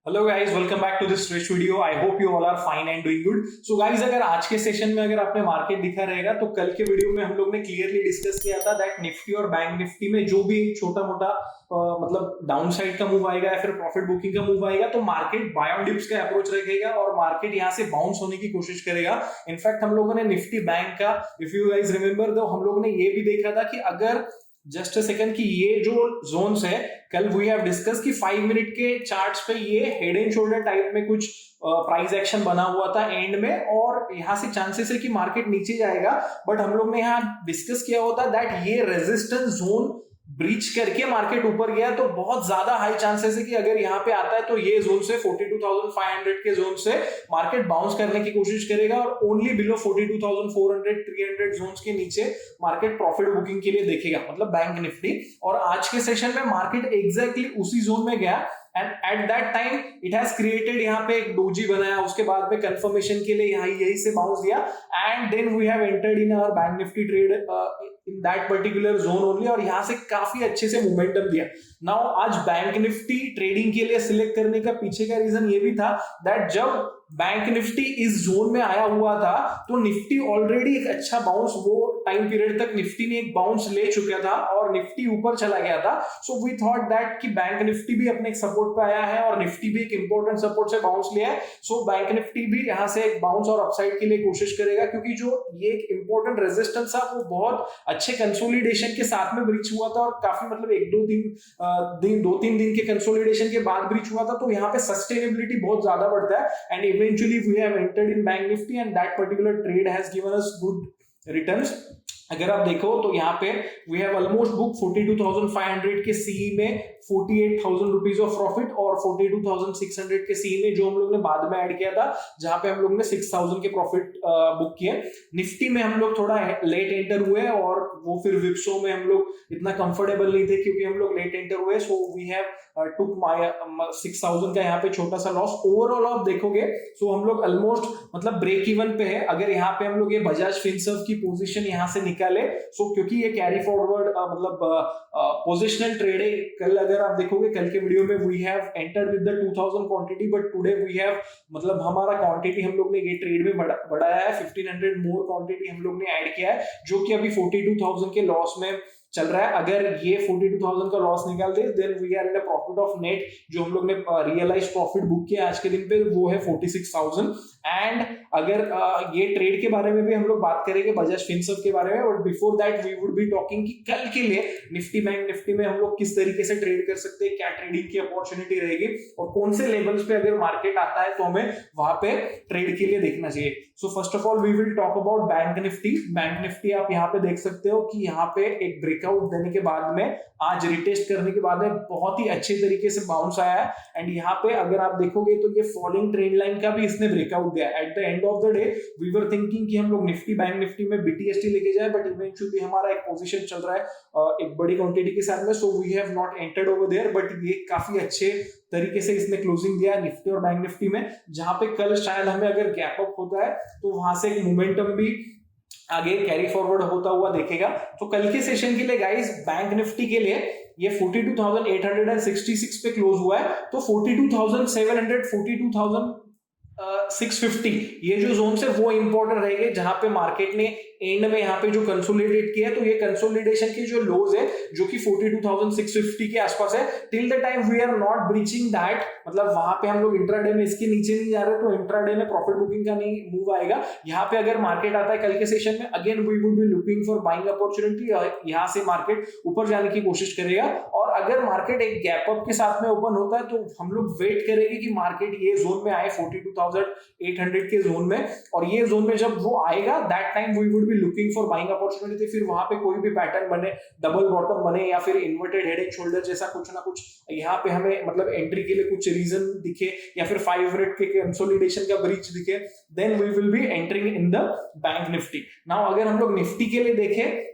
Hello guys, welcome back to this fresh video. I hope you all are fine and doing good. So guys, अगर आज के session में अगर आपने market दिखा रहेगा तो कल के वीडियो में हम लोग ने क्लियरली डिस्कस किया था दैट निफ्टी और बैंक निफ्टी में जो भी एक छोटा मोटा मतलब डाउन साइड का मूव आएगा या फिर प्रॉफिट बुकिंग का मूव आएगा तो मार्केट बाय ऑन डिप्स का अप्रोच रखेगा और मार्केट यहाँ से बाउंस होने की कोशिश करेगा। इनफैक्ट हम लोगों ने निफ्टी बैंक का, इफ यू गाइस रिमेंबर, तो हम लोगों ने ये भी देखा था कि अगर जस्ट अ सेकंड कि ये जो जोन्स है, कल वी हैव डिस्कस कि 5 मिनट के चार्ट्स पे ये हेड एंड शोल्डर टाइप में कुछ प्राइस एक्शन बना हुआ था एंड में, और यहां से चांसेस है कि मार्केट नीचे जाएगा। बट हम लोग ने यहाँ डिस्कस किया होता दैट ये रेजिस्टेंस जोन ब्रीच करके मार्केट ऊपर गया तो बहुत ज्यादा हाई चांसेस है कि अगर यहाँ पे आता है तो ये जोन से 42,500 के जोन से मार्केट बाउंस करने की कोशिश करेगा और ओनली बिलो 42,400 300 जोन्स के नीचे मार्केट प्रॉफिट बुकिंग के लिए देखेगा, मतलब बैंक निफ्टी। और आज के सेशन में मार्केट एग्जैक्टली उसी जोन में गया and at that time it has created, यहाँ पे एक डोजी बनाया, उसके बाद में कंफर्मेशन के लिए यहाँ यही से बाउंस दिया and then we have entered in our Bank Nifty trade in that particular zone only, और यहाँ से काफी अच्छे से मोमेंटम दिया। नाउ आज बैंक निफ्टी ट्रेडिंग के लिए सिलेक्ट करने का पीछे का रीजन ये भी था दैट जब बैंक निफ्टी इस जोन में आया हुआ था तो निफ्टी ऑलरेडी एक अच्छा बाउंस, वो टाइम पीरियड तक निफ्टी ने एक बाउंस ले चुका था और निफ्टी ऊपर चला गया था। सो वी थॉट दैट कि बैंक निफ्टी भी अपने सपोर्ट पे आया है और निफ्टी भी एक इंपॉर्टेंट सपोर्ट से बाउंस लिया है। सो बैंक निफ्टी भी यहाँ से एक बाउंस और अपसाइड के लिए कोशिश करेगा, क्योंकि जो ये एक इंपॉर्टेंट रेजिस्टेंस था वो बहुत अच्छे कंसोलिडेशन के साथ में ब्रीच हुआ था और काफी मतलब एक दो तीन दिन के कंसोलिडेशन के बाद ब्रीच हुआ था। तो यहाँ पे सस्टेनेबिलिटी बहुत ज्यादा बढ़ता है and eventually we have entered in bank nifty and that particular trade has given us good returns। अगर आप देखो तो यहाँ पे वी हैव ऑलमोस्ट बुक 42,500 के सी में 48,000 रुपीज ऑफ प्रॉफिट और 42,600 के सी में जो हम लोग ने बाद में ऐड किया था जहां पे हम लोग ने 6,000 के प्रॉफिट बुक किए। निफ्टी में हम लोग थोड़ा लेट एंटर हुए और वो फिर विप्सो में हम लोग इतना कंफर्टेबल नहीं थे क्योंकि हम लोग लेट एंटर हुए। So we have took my 6,000 का यहाँ पे छोटा सा लॉस। ओवरऑल आप देखोगे सो हम लोग ऑलमोस्ट मतलब ब्रेक इवन पे है। अगर यहाँ पे हम लोग ये बजाज फिनसर्व की पोजीशन यहाँ से निकाले, सो क्योंकि ये कैरी फॉरवर्ड मतलब पोजिशनल ट्रेड है। कल अगर आप देखोगे, कल के वीडियो में we have entered with the 2000 quantity, but today we have मतलब हमारा क्वांटिटी हम लोग ने ये ट्रेड में बढ़ाया है, 1500 मोर क्वांटिटी हम लोग ने ऐड किया है, जो कि अभी 42,000 के लॉस में चल रहा है। अगर ये 42,000 का लॉस निकाल दे then we are in a profit of net, जो हम लोग ने रियलाइज प्रॉफिट बुक किया आज के दिन पे वो है 46,000। एंड अगर ये ट्रेड के बारे में भी हम लोग बात करेंगे बजाज फिनसर्व के बारे में, but before that we would be talking कि कल के लिए निफ्टी बैंक निफ्टी में हम लोग किस तरीके से ट्रेड कर सकते हैं, क्या ट्रेडिंग की अपॉर्चुनिटी रहेगी और कौन से लेवल्स पे अगर मार्केट आता है तो हमें वहां पे ट्रेड के लिए देखना चाहिए। So first of all we will talk about Bank Nifty. Bank Nifty आप यहाँ पे देख सकते हो कि यहाँ पे एक ब्रेकआउट देने के बाद में आज रिटेस्ट करने के बाद में बहुत ही अच्छे तरीके से बाउंस आया है एंड यहाँ पे अगर आप देखोगे तो ये फॉलिंग ट्रेंड लाइन का भी इसने ब्रेकआउट दिया। At the end of the day we were thinking कि हम लोग निफ्टी बैंक निफ्टी में बीटीएसटी लेके जाए, बट इवेंचुअली हमारा एक पोजीशन चल रहा है एक बड़ी क्वांटिटी के साथ में, so we have not entered over there. But ये काफी अच्छे तरीके से इसने क्लोजिंग दिया निफ्टी और बैंक निफ्टी में, जहां पे कल शायद हमें अगर गैप अप होता है तो वहां से एक मोमेंटम भी आगे कैरी फॉरवर्ड होता हुआ देखेगा। तो कल के सेशन के लिए गाइस बैंक निफ्टी के लिए ये 42,866 पे क्लोज हुआ है, तो 42,700 42,650 ये जो जोन है वो इंपॉर्टेंट रहेंगे, जहां पे मार्केट ने एंड में यहाँ पे जो कंसोलिडेट किया है, तो ये कंसोलिडेशन की जो लोज है जो कि 42,650 के आसपास है, till the time we are not breaching that, मतलब वहां पे हम लोग इंट्राडे में इसके नीचे नहीं जा रहे तो इंट्राडे में प्रॉफिट बुकिंग का नहीं मूव आएगा। यहाँ पे अगर मार्केट आता है कल के सेशन में, again we would be looking for buying opportunity, यहाँ से मार्केट ऊपर जाने की कोशिश करेगा। और अगर मार्केट एक गैप अप के साथ में ओपन होता है तो हम लोग वेट करेंगे कि मार्केट ये जोन में आए 42,800 के जोन में, और ये जोन में जब वो आएगा that time we would looking for buying opportunity. फिर वहां पे कोई भी पैटर्न बने, डबल बॉटम बने या फिर इन्वर्टेड हेड एंड शोल्डर जैसा कुछ ना कुछ यहाँ पे हमें मतलब एंट्री के लिए कुछ रीजन दिखे या फिर 5 मिनट के कंसोलिडेशन का ब्रीच दिखे, then we will be entering in the Bank Nifty. Now अगर हम लोग निफ्टी के लिए देखें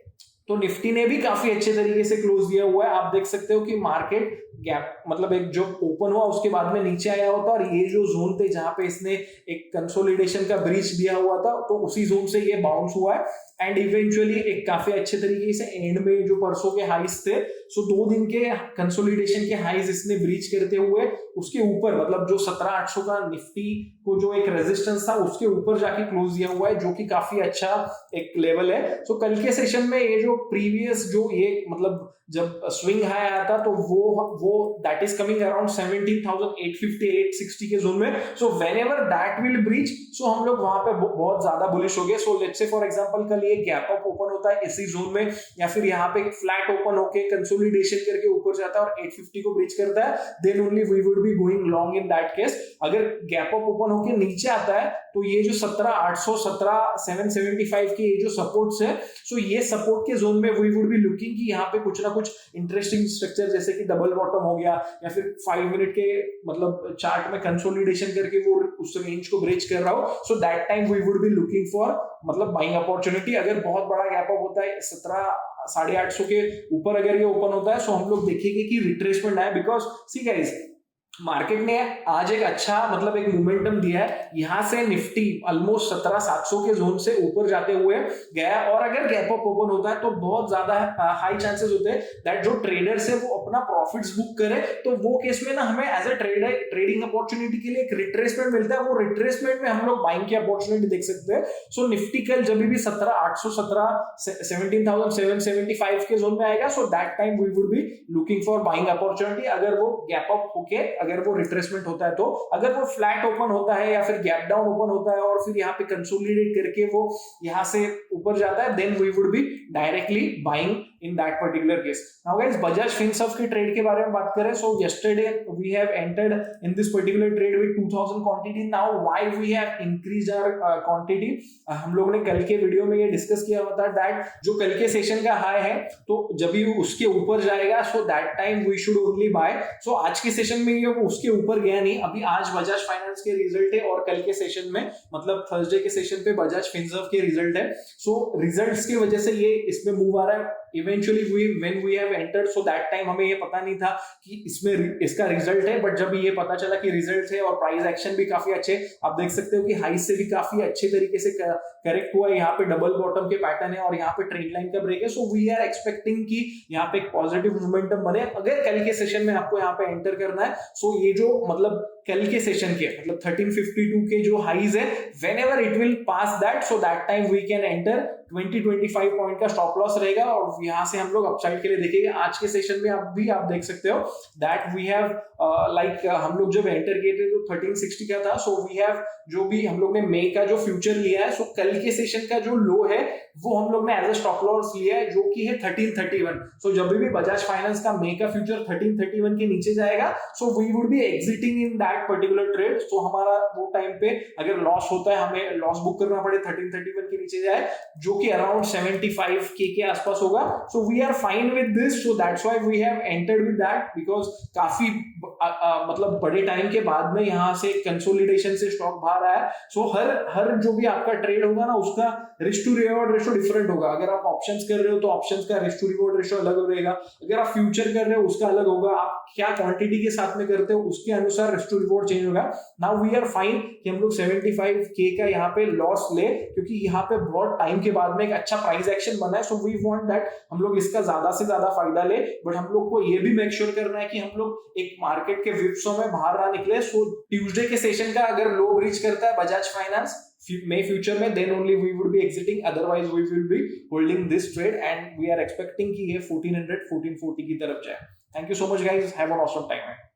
तो निफ्टी ने भी काफी अच्छे तरीके से क्लोज दिया हुआ है। आप देख सकते हो कि मार्केट गैप मतलब एक जो ओपन हुआ उसके बाद में नीचे आया होता, और ये जो जोन थे जहां पे इसने एक कंसोलिडेशन का ब्रीच दिया हुआ था तो उसी जोन से ये बाउंस हुआ है एंड इवेंचुअली एक काफी अच्छे तरीके से एंड में जो परसों के हाइस थे, सो 2 दिन के कंसोलिडेशन के हाइस इसने ब्रीच करते हुए उसके ऊपर, मतलब जो 17,800 का निफ्टी को जो एक रेजिस्टेंस था उसके ऊपर जाके क्लोज दिया हुआ है, जो कि काफी अच्छा एक लेवल है। सो कल के सेशन में ये जो प्रीवियस जो ये मतलब जब स्विंग हाई आया था तो वो दैट इज कमिंग अराउंड 17,850 860 के जोन में। So whenever that will breach, so हम लोग वहां पे बहुत ज्यादा बुलिश हो गए। So let's say for example कल ये गैप अप ओपन होता है इसी जोन में, या फिर यहाँ पे फ्लैट ओपन होके कंसोलिडेशन करके ऊपर जाता है और 850 को ब्रीच करता है, then only we would be going long in that case. अगर गैप अप ओपन होके नीचे आता है तो ये जो 17,800 17,775 के ये जो सपोर्ट्स है, सो ये सपोर्ट के जोन में वी वुड बी लुकिंग कि यहाँ पे कुछ ना कुछ इंटरेस्टिंग स्ट्रक्चर जैसे कि डबल बॉटम हो गया, या फिर 5 मिनट के मतलब चार्ट में कंसोलिडेशन करके वो उस रेंज को ब्रेच कर रहा हो। So that time we would be looking for मतलब बाइंग अपॉर्चुनिटी। अगर बहुत बड़ा गैप अप होता है 17,850 के ऊपर अगर ये ओपन होता है, सो हम लोग देखेंगे कि रिट्रेसमेंट है, बिकॉज सी गाइस मार्केट ने आज एक अच्छा मतलब एक मोमेंटम दिया है। यहां से निफ्टी ऑलमोस्ट 17,700 के जोन से ऊपर जाते हुए गया, और अगर गैप अप ओपन होता है तो बहुत ज्यादा हाई चांसेस होते हैं दैट जो ट्रेडर्स है वो अपना प्रॉफिट्स बुक करे। तो वो केस में ना हमें as a trader trading opportunity के लिए एक रिट्रेसमेंट मिलता है, वो रिट्रेसमेंट में हम लोग बाइंग की अपॉर्चुनिटी देख सकते हैं। सो निफ्टी कल जब भी 17,800 17,775 के जोन में आएगा, so that time we would be looking for buying opportunity. अगर वो गैप अप होके अगर वो रिट्रेसमेंट होता है तो, अगर वो फ्लैट ओपन होता है या फिर गैप डाउन ओपन होता है और फिर यहाँ पे कंसोलिडेट करके वो यहाँ से ऊपर जाता है, then we would be directly buying in that particular case. Now guys, Bajaj Finserv के ट्रेड के बारे में बात करें, so yesterday we have entered in this particular trade with 2000 quantity. Now why we have increased our quantity? हम लोग ने कल के वीडियो में ये डिस्कस किया हुआ था that जो कल के सेशन का हाई है तो जब भी उसके ऊपर जाएगा so that time we should only buy. So आज के सेशन में ये उसके ऊपर गया नहीं, अभी आज बजाज फाइनेंस के रिजल्ट है और कल के सेशन में मतलब थर्सडे के सेशन पे बजाज फिनसर्व के रिजल्ट है। सो रिजल्ट्स की वजह से ये इसमें मूव आ रहा है। Eventually when we have entered, so that time हमें ये पता नहीं था कि इसमें इसका रिजल्ट है, बट जब ये पता चला कि रिजल्ट है और प्राइस एक्शन भी काफी अच्छे, आप देख सकते हो कि हाई से भी काफी अच्छे तरीके से करेक्ट हुआ। यहाँ पे डबल बॉटम के पैटर्न है और यहाँ पे ट्रेंड लाइन का ब्रेक है। सो वी आर एक्सपेक्टिंग कि यहाँ पे एक पॉजिटिव मोमेंटम बने। अगर कल के सेशन में आपको यहाँ पे एंटर करना है, सो ये जो मतलब कल के सेशन के मतलब 1352 के जो हाईज है, whenever it will pass that, so that time we can enter 20-25 point का स्टॉप लॉस रहेगा और यहाँ से हम लोग अपसाइड के लिए देखेंगे। आज के सेशन में आप देख सकते हो दैट वी हैव लाइक हम लोग जब एंटर किए थे तो 1360 का था। सो वी हैव जो भी हम लोग ने मे का जो फ्यूचर लिया है, सो कल के सेशन का जो लो है वो हम लोग ने एज अ स्टॉप लॉस लिया है, जो कि है 1331। सो जब भी बजाज फाइनेंस का मे का फ्यूचर 1331 के नीचे जाएगा, so we would be exiting in that particular trade. So हमारा वो टाइम पे अगर लॉस होता है, हमें लॉस बुक करना पड़े 1331 के नीचे जाए, जो कि अराउंड 75 के आसपास होगा। So we are fine with this, so that's why we have entered with that, because काफी मतलब बड़े टाइम के बाद में यहाँ से कंसोलिडेशन से स्टॉक बाहर आया। सो हर जो भी आपका ट्रेड होगा ना, उसका risk to reward ratio different होगा। अगर आप ऑप्शंस कर रहे हो तो ऑप्शंस का रिस्क टू रिवॉर्ड रेशियो अलग रहेगा, अगर आप फ्यूचर कर रहे हो उसका अलग होगा, आप क्या क्वांटिटी के साथ में करते हो उसके अनुसार रिस्क टू रिवॉर्ड चेंज होगा। नाउ वी आर फाइन कि हम लोग 75K का यहाँ पे लॉस ले, क्योंकि यहाँ पे बहुत टाइम के बाद में एक अच्छा प्राइस एक्शन बना है। सो वी वांट दैट हम लोग इसका ज्यादा से ज्यादा फायदा ले, बट हम लोग को ये भी मेक श्योर करना है कि हम लोग एक मार्केट के विप्सों में बाहर ना निकले। सो ट्यूसडे के सेशन का अगर लो ब्रीच करता है बजाज फाइनेंस May future में, then only we would be exiting, otherwise we will be holding this trade and we are expecting कि ये 1400 1440 की तरफ जाए। Thank you so much guys, have an awesome time.